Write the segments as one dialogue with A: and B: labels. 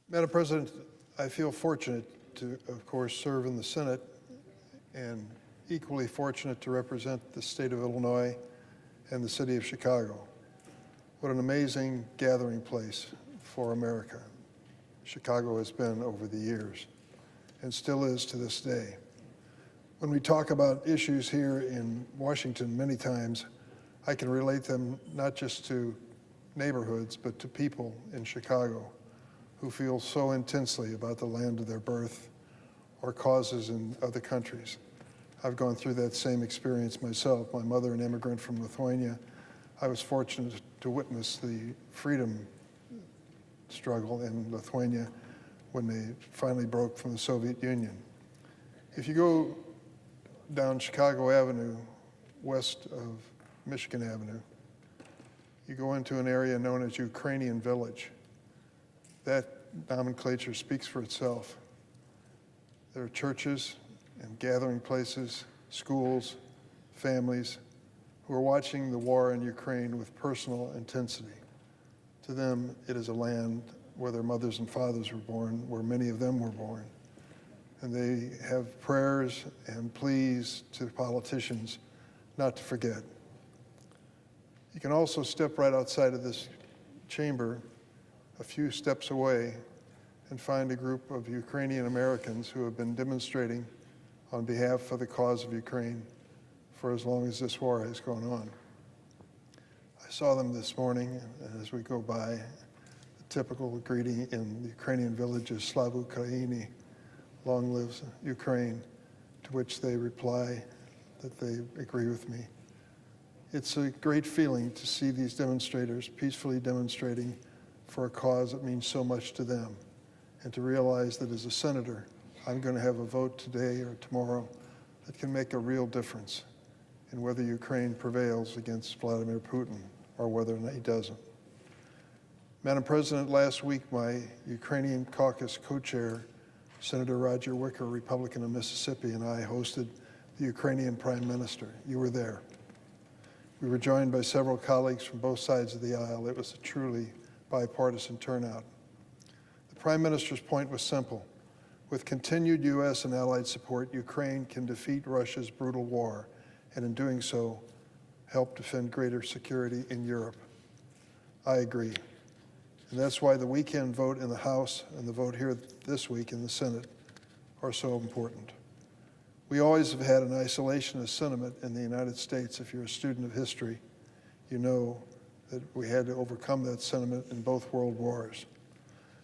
A: Madam President, I feel fortunate to, of course, serve in the Senate and equally fortunate to represent the state of Illinois and the city of Chicago. What an amazing gathering place for America Chicago has been over the years and still is to this day. When we talk about issues here in Washington, many times I can relate them not just to neighborhoods, but to people in Chicago who feel so intensely about the land of their birth or causes in other countries. I've gone through that same experience myself. My mother, an immigrant from Lithuania, I was fortunate to witness the freedom struggle in Lithuania when they finally broke from the Soviet Union. If you go down Chicago Avenue, west of Michigan Avenue, you go into an area known as Ukrainian Village. That nomenclature speaks for itself. There are churches and gathering places, schools, families who are watching the war in Ukraine with personal intensity. To them, it is a land where their mothers and fathers were born, where many of them were born. And they have prayers and pleas to politicians not to forget. You can also step right outside of this chamber, a few steps away, and find a group of Ukrainian Americans who have been demonstrating on behalf of the cause of Ukraine for as long as this war has gone on. I saw them this morning, and as we go by, the typical greeting in the Ukrainian village is Slava Ukraini, long lives Ukraine, to which they reply that they agree with me. It's a great feeling to see these demonstrators peacefully demonstrating for a cause that means so much to them, and to realize that as a senator, I'm going to have a vote today or tomorrow that can make a real difference in whether Ukraine prevails against Vladimir Putin or whether he doesn't. Madam President, last week my Ukrainian caucus co-chair, Senator Roger Wicker, Republican of Mississippi, and I hosted the Ukrainian Prime Minister. You were there. We were joined by several colleagues from both sides of the aisle. It was a truly bipartisan turnout. The Prime Minister's point was simple. With continued U.S. and allied support, Ukraine can defeat Russia's brutal war, and in doing so, help defend greater security in Europe. I agree. And that's why the weekend vote in the House and the vote here this week in the Senate are so important. We always have had an isolationist sentiment in the United States. If you're a student of history, you know that we had to overcome that sentiment in both world wars.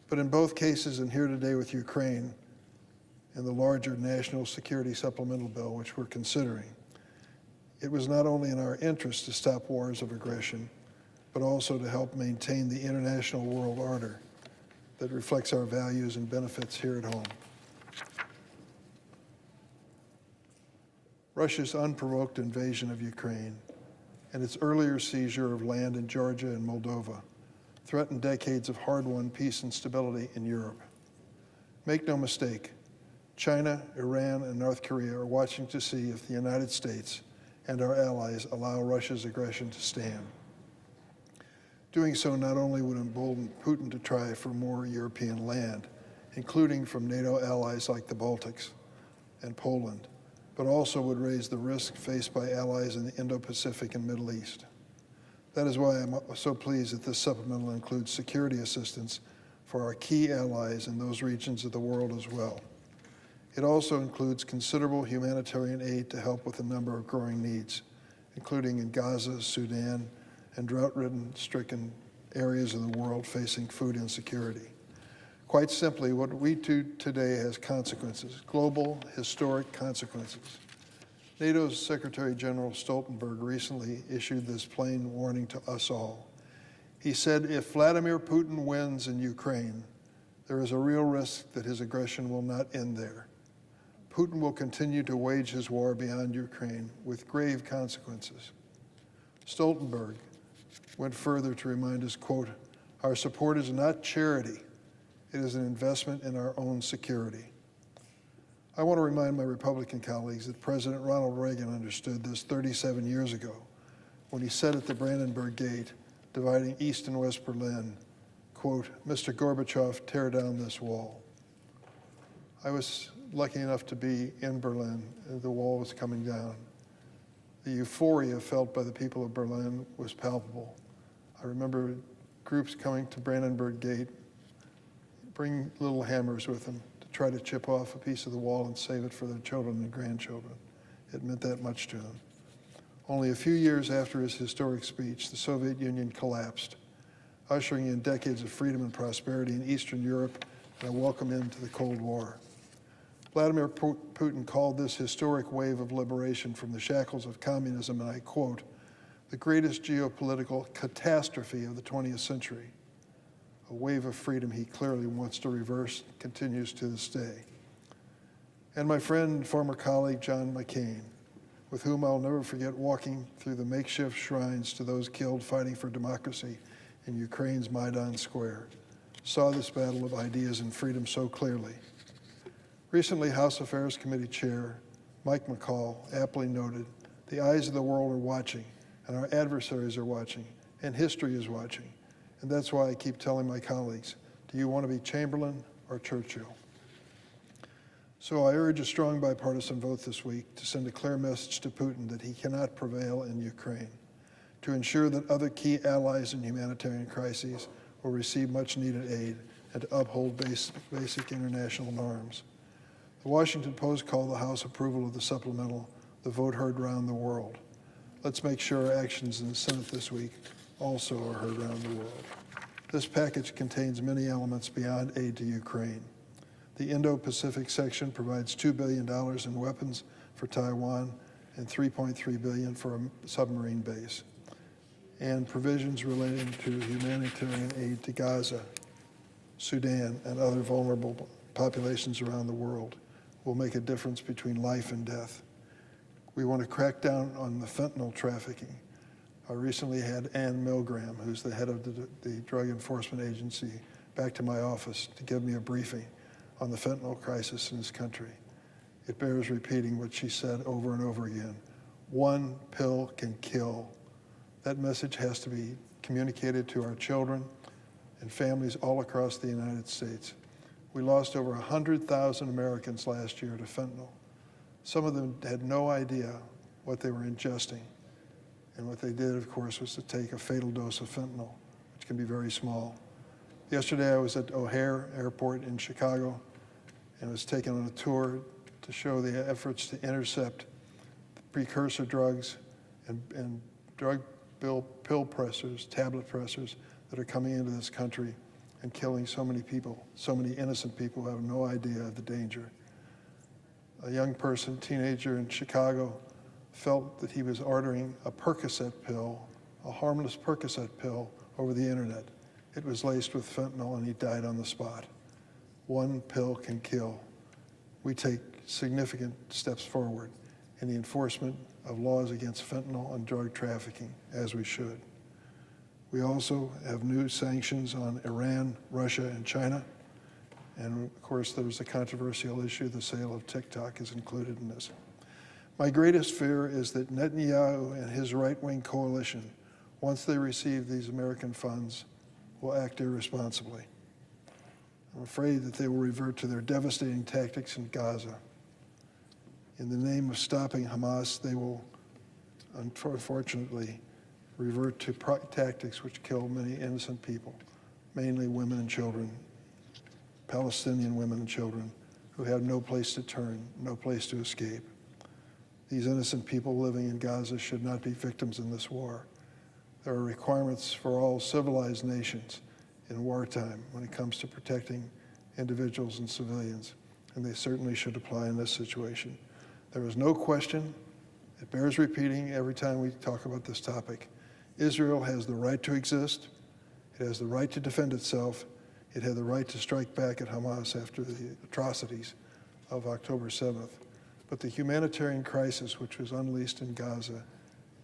A: But in both cases, and here today with Ukraine, in the larger national security supplemental bill, which we're considering, it was not only in our interest to stop wars of aggression, but also to help maintain the international world order that reflects our values and benefits here at home. Russia's unprovoked invasion of Ukraine and its earlier seizure of land in Georgia and Moldova threatened decades of hard-won peace and stability in Europe. Make no mistake, China, Iran, and North Korea are watching to see if the United States and our allies allow Russia's aggression to stand. Doing so not only would embolden Putin to try for more European land, including from NATO allies like the Baltics and Poland, but also would raise the risk faced by allies in the Indo-Pacific and Middle East. That is why I'm so pleased that this supplemental includes security assistance for our key allies in those regions of the world as well. It also includes considerable humanitarian aid to help with a number of growing needs, including in Gaza, Sudan, and drought-ridden, stricken areas of the world facing food insecurity. Quite simply, what we do today has consequences, global, historic consequences. NATO's Secretary General Stoltenberg recently issued this plain warning to us all. He said, if Vladimir Putin wins in Ukraine, there is a real risk that his aggression will not end there. Putin will continue to wage his war beyond Ukraine with grave consequences. Stoltenberg went further to remind us, quote, our support is not charity. It is an investment in our own security. I want to remind my Republican colleagues that President Ronald Reagan understood this 37 years ago when he said at the Brandenburg Gate, dividing East and West Berlin, quote, "Mr. Gorbachev, tear down this wall." I was lucky enough to be in Berlin. The wall was coming down. The euphoria felt by the people of Berlin was palpable. I remember groups coming to Brandenburg Gate, bring little hammers with them to try to chip off a piece of the wall and save it for their children and grandchildren. It meant that much to them. Only a few years after his historic speech, the Soviet Union collapsed, ushering in decades of freedom and prosperity in Eastern Europe and a welcome end to the Cold War. Vladimir Putin called this historic wave of liberation from the shackles of communism, and I quote, "the greatest geopolitical catastrophe of the 20th century." A wave of freedom he clearly wants to reverse, continues to this day. And my friend and former colleague, John McCain, with whom I'll never forget walking through the makeshift shrines to those killed fighting for democracy in Ukraine's Maidan Square, saw this battle of ideas and freedom so clearly. Recently, House Affairs Committee Chair Mike McCall aptly noted, "The eyes of the world are watching, and our adversaries are watching, and history is watching. And that's why I keep telling my colleagues, do you want to be Chamberlain or Churchill?" So I urge a strong bipartisan vote this week to send a clear message to Putin that he cannot prevail in Ukraine, to ensure that other key allies in humanitarian crises will receive much needed aid, and to uphold basic international norms. The Washington Post called the House approval of the supplemental the vote heard around the world. Let's make sure our actions in the Senate this week also are heard around the world. This package contains many elements beyond aid to Ukraine. The Indo-Pacific section provides $2 billion in weapons for Taiwan and $3.3 billion for a submarine base, and provisions relating to humanitarian aid to Gaza, Sudan, and other vulnerable populations around the world will make a difference between life and death. We want to crack down on the fentanyl trafficking. I recently had Ann Milgram, who's the head of the Drug Enforcement Agency, back to my office to give me a briefing on the fentanyl crisis in this country. It bears repeating what she said over and over again. One pill can kill. That message has to be communicated to our children and families all across the United States. We lost over 100,000 Americans last year to fentanyl. Some of them had no idea what they were ingesting. And what they did, of course, was to take a fatal dose of fentanyl, which can be very small. Yesterday, I was at O'Hare Airport in Chicago and was taken on a tour to show the efforts to intercept the precursor drugs and drug pill pressers, tablet pressers that are coming into this country and killing so many people, so many innocent people who have no idea of the danger. A young person, teenager in Chicago, felt that he was ordering a Percocet pill, a harmless Percocet pill, over the internet. It was laced with fentanyl and he died on the spot. One pill can kill. We take significant steps forward in the enforcement of laws against fentanyl and drug trafficking, as we should. We also have new sanctions on Iran, Russia, and China. And of course, there's a controversial issue, the sale of TikTok is included in this. My greatest fear is that Netanyahu and his right-wing coalition, once they receive these American funds, will act irresponsibly. I'm afraid that they will revert to their devastating tactics in Gaza. In the name of stopping Hamas, they will, unfortunately, revert to tactics which kill many innocent people, mainly women and children, Palestinian women and children, who have no place to turn, no place to escape. These innocent people living in Gaza should not be victims in this war. There are requirements for all civilized nations in wartime when it comes to protecting individuals and civilians, and they certainly should apply in this situation. There is no question, it bears repeating every time we talk about this topic, Israel has the right to exist, it has the right to defend itself, it had the right to strike back at Hamas after the atrocities of October 7th. But the humanitarian crisis which was unleashed in Gaza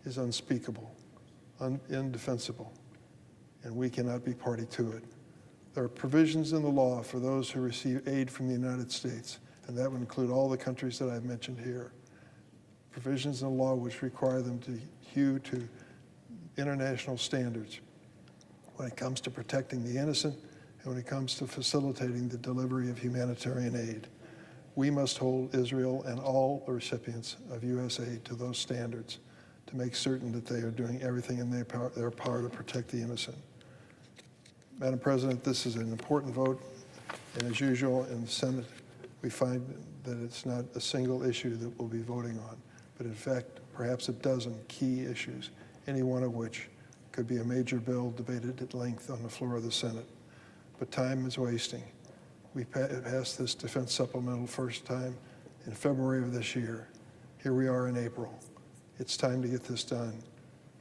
A: is unspeakable, indefensible, and we cannot be party to it. There are provisions in the law for those who receive aid from the United States, and that would include all the countries that I've mentioned here. Provisions in the law which require them to hew to international standards when it comes to protecting the innocent and when it comes to facilitating the delivery of humanitarian aid. We must hold Israel and all the recipients of U.S. aid to those standards to make certain that they are doing everything in their power to protect the innocent. Madam President, this is an important vote, and as usual in the Senate, we find that it's not a single issue that we'll be voting on, but in fact, perhaps a dozen key issues, any one of which could be a major bill debated at length on the floor of the Senate. But time is wasting. We passed this defense supplemental first time in February of this year. Here we are in April. It's time to get this done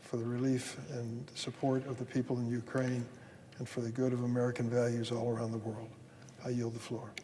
A: for the relief and support of the people in Ukraine and for the good of American values all around the world. I yield the floor.